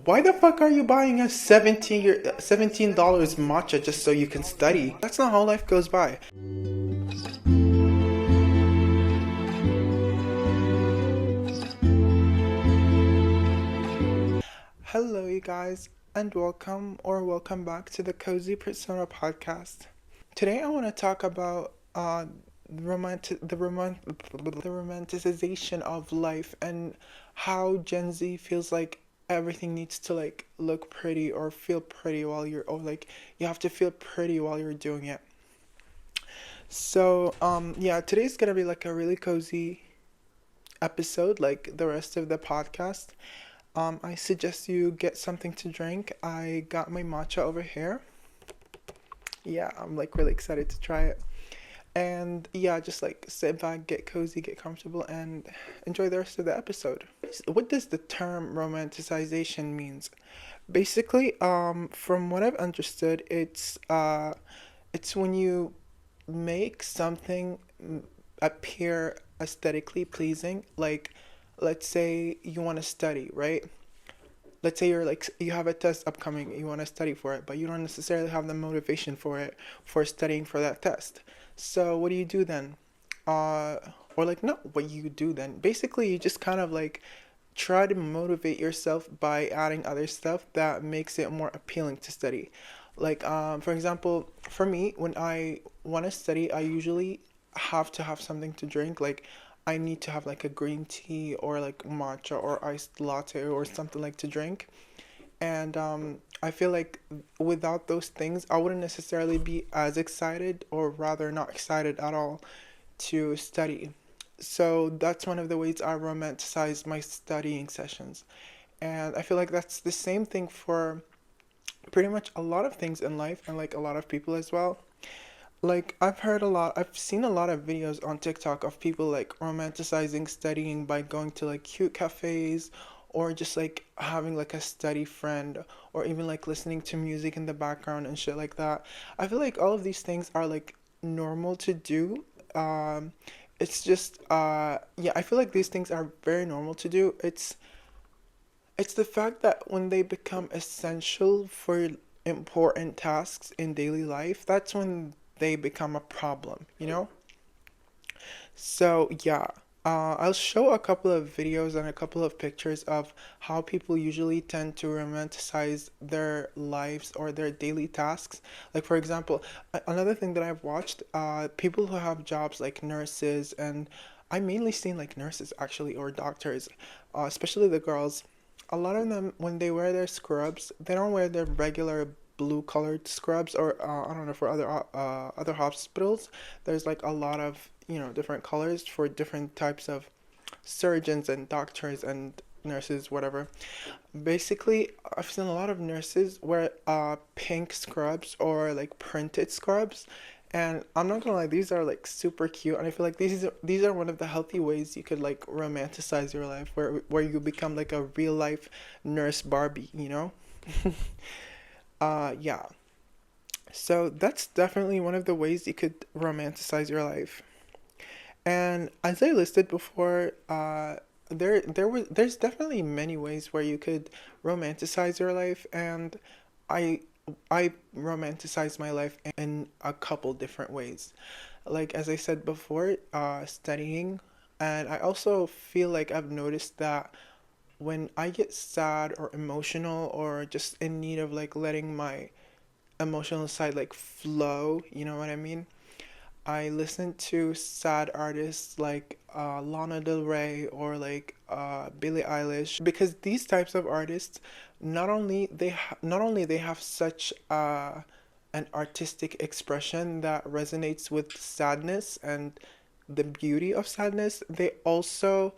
Why the fuck are you buying a $17 matcha just so you can study? That's not how life goes by. Hello, you guys, and welcome back to the Cozy Persona podcast. Today, I want to talk about the romanticization of life and how Gen Z feels like everything needs to like look pretty or feel pretty or you have to feel pretty while you're doing it. So today's gonna be like a really cozy episode, like the rest of the podcast. I suggest you get something to drink. I got my matcha over here. Yeah, I'm like really excited to try it. And yeah, just like sit back, get cozy, get comfortable, and enjoy the rest of the episode. What does the term romanticization means? Basically, from what I've understood, it's when you make something appear aesthetically pleasing. Like, let's say you want to study, right? Let's say you have a test upcoming, you want to study for it, but you don't necessarily have the motivation for it, for studying for that test. So what do you do then? uh or like, not what you do then, basically you just kind of like try to motivate yourself by adding other stuff that makes it more appealing to study. Like, for example, for me, when I want to study, I usually have to have something to drink. Like, I need to have like a green tea or like matcha or iced latte or something like to drink. And I feel like without those things, I wouldn't necessarily be as excited, or rather not excited at all, to study. So that's one of the ways I romanticize my studying sessions. And I feel like that's the same thing for pretty much a lot of things in life and like a lot of people as well. Like, I've seen a lot of videos on TikTok of people like romanticizing studying by going to like cute cafes, or just like having like a study friend, or even like listening to music in the background and shit like that. I feel like all of these things are like normal to do. It's just yeah, I feel like these things are very normal to do. It's the fact that when they become essential for important tasks in daily life, that's when they become a problem, you know? So, yeah, I'll show a couple of videos and a couple of pictures of how people usually tend to romanticize their lives or their daily tasks. Like, for example, another thing that I've watched, people who have jobs like nurses, and I mainly seen like nurses actually, or doctors, especially the girls. A lot of them, when they wear their scrubs, they don't wear their regular blue colored scrubs, or I don't know, for other hospitals there's like a lot of, different colors for different types of surgeons and doctors and nurses, whatever. Basically, I've seen a lot of nurses wear pink scrubs or like printed scrubs, and I'm not gonna lie, these are like super cute, and I feel like these are one of the healthy ways you could like romanticize your life, where you become like a real life nurse Barbie, you know? Yeah. So that's definitely one of the ways you could romanticize your life. And as I listed before, there's definitely many ways where you could romanticize your life, and I I romanticize my life in a couple different ways. Like, as I said before, studying, and I also feel like I've noticed that when I get sad or emotional, or just in need of like letting my emotional side like flow, you know what I mean? I listen to sad artists like Lana Del Rey, or like Billie Eilish, because these types of artists, not only they have such an artistic expression that resonates with sadness and the beauty of sadness, they also,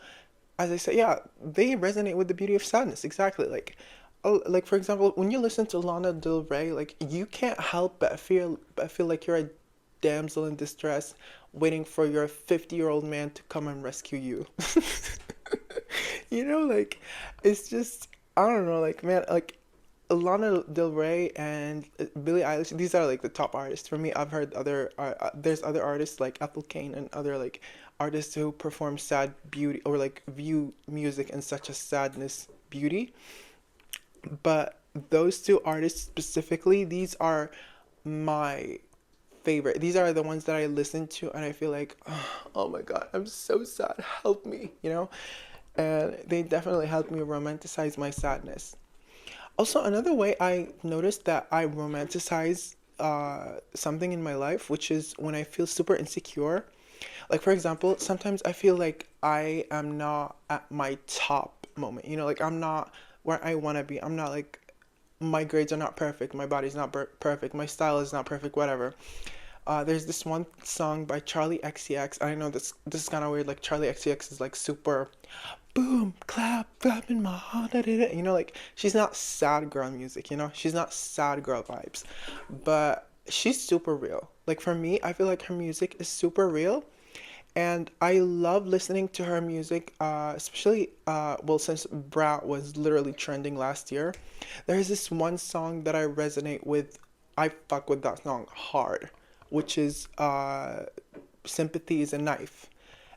as I said, yeah, they resonate with the beauty of sadness. Exactly. Like, oh, like for example, when you listen to Lana Del Rey, like you can't help but feel like you're a damsel in distress, waiting for your 50-year-old man to come and rescue you. Like, it's just, I don't know, like, man, like Lana Del Rey and Billie Eilish, these are like the top artists for me. I've heard there's other artists like Ethel Cain and other like artists who perform sad beauty, or like view music in such a sadness beauty. But those two artists specifically, these are my favorite. These are the ones that I listen to and I feel like, oh my God, I'm so sad. Help me, you know? And they definitely help me romanticize my sadness. Also, another way I noticed that I romanticize something in my life, which is when I feel super insecure. Like, for example, sometimes I feel like I am not at my top moment. You know, like I'm not where I want to be. I'm not like, my grades are not perfect. My body's not perfect. My style is not perfect, whatever. There's this one song by Charlie XCX. I know this is kind of weird. Like Charlie XCX is like super boom, clap in my heart. Da, da, da. You know, like she's not sad girl music, you know? She's not sad girl vibes. But she's super real. Like for me, I feel like her music is super real. And I love listening to her music, especially, well, since Brat was literally trending last year. There's this one song that I resonate with. I fuck with that song hard, which is Sympathy is a Knife.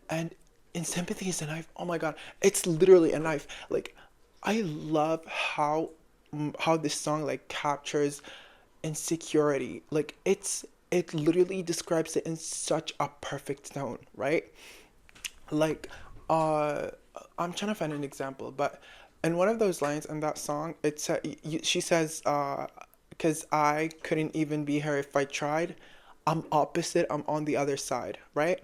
And in Sympathy is a Knife, oh my God, it's literally a knife. Like, I love how this song like captures insecurity. Like it literally describes it in such a perfect tone, right? Like, uh, I'm trying to find an example, but in one of those lines in that song, she says, "Cause I couldn't even be here if I tried. I'm opposite. I'm on the other side," right?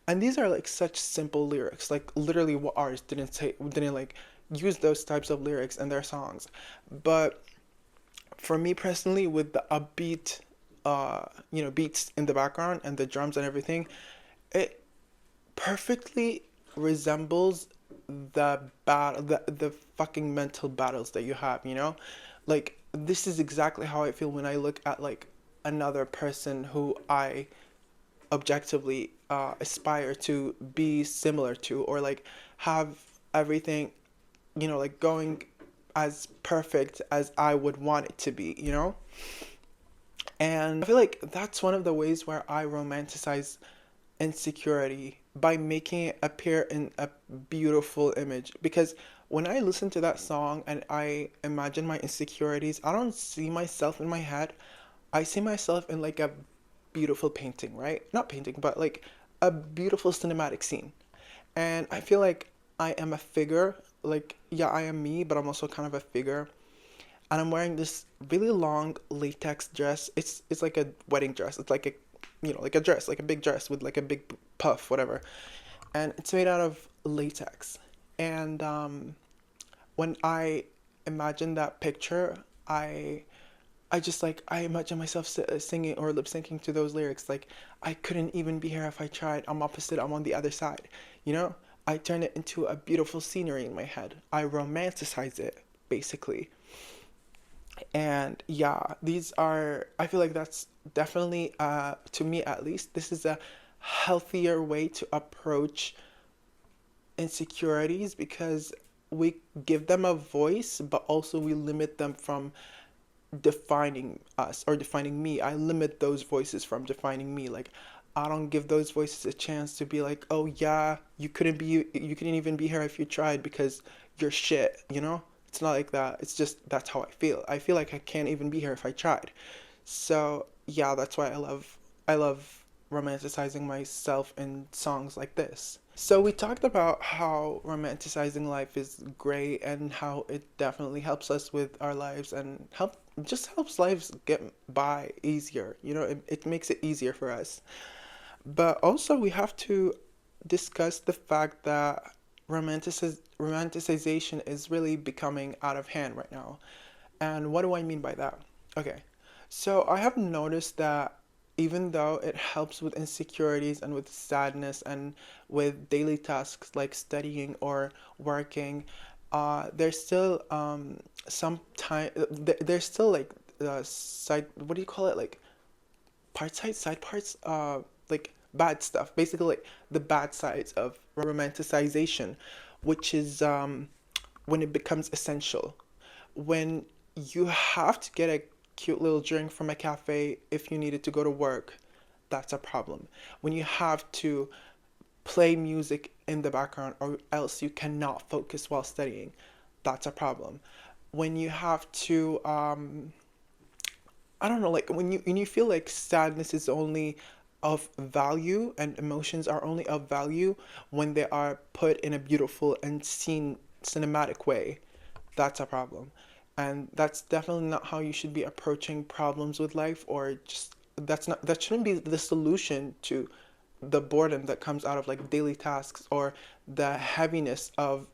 And these are like such simple lyrics. Like literally, what artists didn't like use those types of lyrics in their songs, but for me personally, with the upbeat, beats in the background and the drums and everything, it perfectly resembles the fucking mental battles that you have, you know? Like this is exactly how I feel when I look at like another person who I objectively aspire to be similar to, or like have everything, like going as perfect as I would want it to be, you know? And I feel like that's one of the ways where I romanticize insecurity by making it appear in a beautiful image. Because when I listen to that song and I imagine my insecurities, I don't see myself in my head. I see myself in like a beautiful painting, right? Not painting, but like a beautiful cinematic scene. And I feel like I am a figure. Like, yeah, I am me, but I'm also kind of a figure. And I'm wearing this really long latex dress. It's like a wedding dress. It's like a, like a dress, like a big dress with like a big puff, whatever. And it's made out of latex. And when I imagine that picture, I just like I imagine myself singing or lip syncing to those lyrics. Like I couldn't even be here if I tried. I'm opposite. I'm on the other side. You know, I turn it into a beautiful scenery in my head. I romanticize it basically. And yeah, these are. I feel like that's definitely, to me at least, this is a healthier way to approach insecurities because we give them a voice, but also we limit them from defining us or defining me. I limit those voices from defining me. Like I don't give those voices a chance to be like, "Oh yeah, you couldn't even be here if you tried because you're shit," you know? It's not like that. It's just that's how I feel. I feel like I can't even be here if I tried. So, yeah, that's why I love romanticizing myself in songs like this. So we talked about how romanticizing life is great and how it definitely helps us with our lives and just helps lives get by easier. It makes it easier for us. But also we have to discuss the fact that romanticization is really becoming out of hand right now. And what do I mean by that? Okay. So I have noticed that even though it helps with insecurities and with sadness and with daily tasks like studying or working, there's still some time. There's still like side. What do you call it? Like side parts. Like bad stuff. Basically, like the bad sides of romanticization, which is when it becomes essential, when you have to get a cute little drink from a cafe if you needed to go to work, that's a problem. When you have to play music in the background or else you cannot focus while studying, that's a problem. when you have to I don't know, like when you feel like sadness is only of value and emotions are only of value when they are put in a beautiful and seen cinematic way, that's a problem. And that's definitely not how you should be approaching problems with life, or just that shouldn't be the solution to the boredom that comes out of like daily tasks, or the heaviness of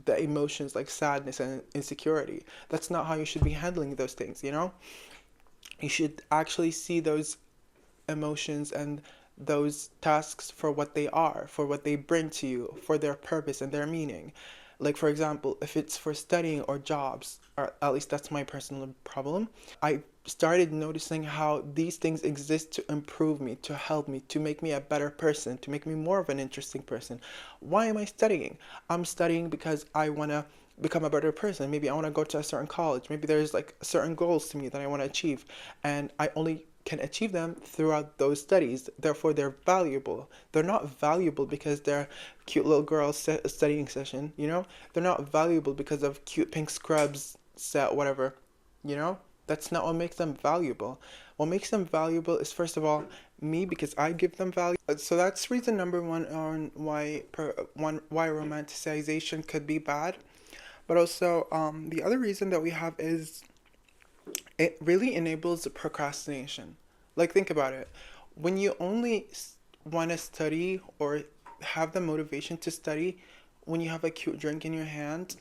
the emotions like sadness and insecurity. That's not how you should be handling those things, you know? You should actually see those emotions and those tasks for what they are, for what they bring to you, for their purpose and their meaning. Like, for example, if it's for studying or jobs, or at least that's my personal problem, I started noticing how these things exist to improve me, to help me, to make me a better person, to make me more of an interesting person. Why am I studying? I'm studying because I want to become a better person. Maybe I want to go to a certain college. Maybe there's like certain goals to me that I want to achieve, and I only can achieve them throughout those studies. Therefore, they're valuable. They're not valuable because they're cute little girls studying session, you know? They're not valuable because of cute pink scrubs set, whatever, you know? That's not what makes them valuable. What makes them valuable is, first of all, me, because I give them value. So that's reason number one on why romanticization could be bad. But also, the other reason that we have is it really enables procrastination. Like, think about it. When you only want to study or have the motivation to study when you have a cute drink in your hand,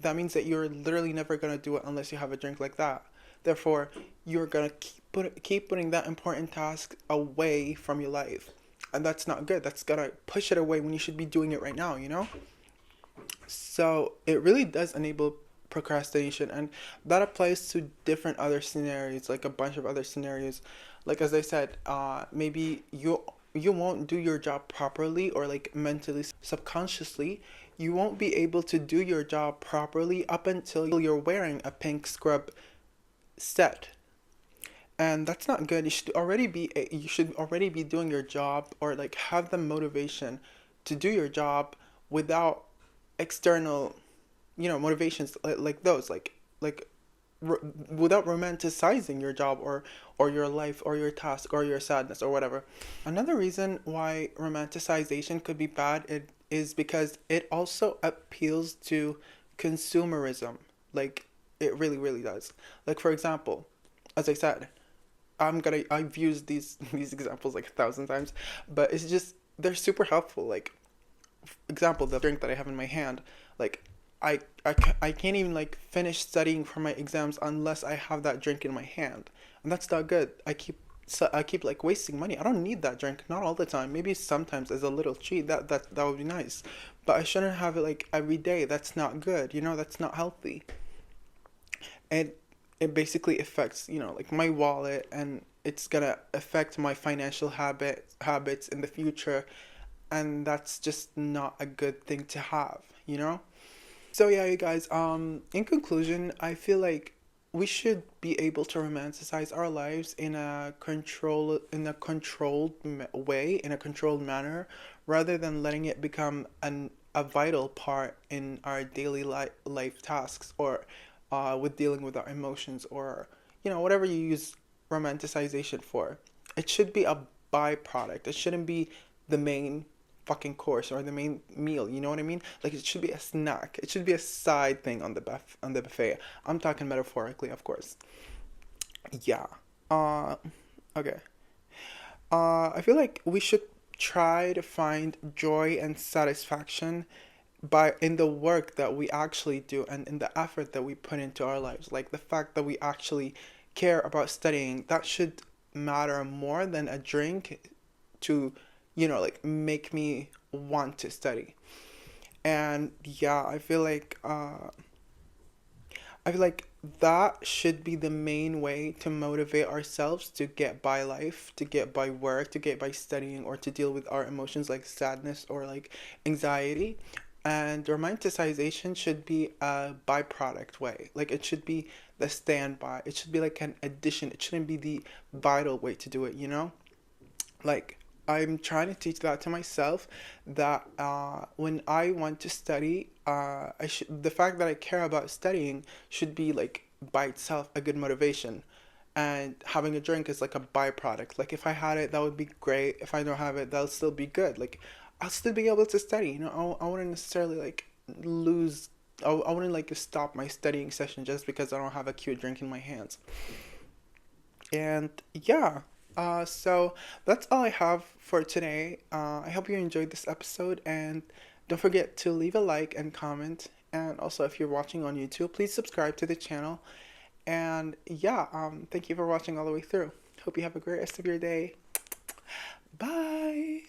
that means that you're literally never going to do it unless you have a drink like that. Therefore, you're going to keep putting that important task away from your life. And that's not good. That's going to push it away when you should be doing it right now, you know? So it really does enable procrastination, and that applies to different other scenarios, like a bunch of other scenarios. Like as I said, maybe you won't do your job properly, or like mentally, subconsciously, you won't be able to do your job properly up until you're wearing a pink scrub set. And that's not good. You should already be doing your job, or like have the motivation to do your job without external, motivations like those, like without romanticizing your job, or your life, or your task, or your sadness, or whatever. Another reason why romanticization could be bad is because it also appeals to consumerism. Like, it really, really does. Like, for example, as I said, I've used these examples like 1,000 times, but it's just they're super helpful. Like, example, the drink that I have in my hand, like I can't even like finish studying for my exams unless I have that drink in my hand, and that's not good. I keep like wasting money. I don't need that drink, not all the time. Maybe sometimes as a little treat, that would be nice, but I shouldn't have it like every day. That's not good. That's not healthy. And it basically affects, like my wallet, and it's gonna affect my financial habits in the future, and that's just not a good thing to have. So yeah, you guys, in conclusion, I feel like we should be able to romanticize our lives in a controlled way, in a controlled manner, rather than letting it become a vital part in our daily life tasks, or with dealing with our emotions, or whatever you use romanticization for. It should be a byproduct. It shouldn't be the main fucking course or the main meal. You know what I mean? Like, it should be a snack. It should be a side thing on the buffet. I'm talking metaphorically, of course. Yeah. Okay. I feel like we should try to find joy and satisfaction by in the work that we actually do, and in the effort that we put into our lives. Like, the fact that we actually care about studying, that should matter more than a drink to, like, make me want to study. And yeah, I feel like that should be the main way to motivate ourselves to get by life, to get by work, to get by studying, or to deal with our emotions like sadness or like anxiety. And romanticization should be a byproduct way. Like, it should be the standby. It should be like an addition. It shouldn't be the vital way to do it, you know? Like, I'm trying to teach that to myself, that when I want to study, I should the fact that I care about studying should be like by itself a good motivation, and having a drink is like a byproduct. Like if I had it, that would be great. If I don't have it, that'll still be good. Like I'll still be able to study. I wouldn't necessarily like lose. I wouldn't like stop my studying session just because I don't have a cute drink in my hands. And yeah, so that's all I have for today. I hope you enjoyed this episode, and don't forget to leave a like and comment. And also, if you're watching on YouTube, please subscribe to the channel. And yeah, thank you for watching all the way through. Hope you have a great rest of your day. Bye.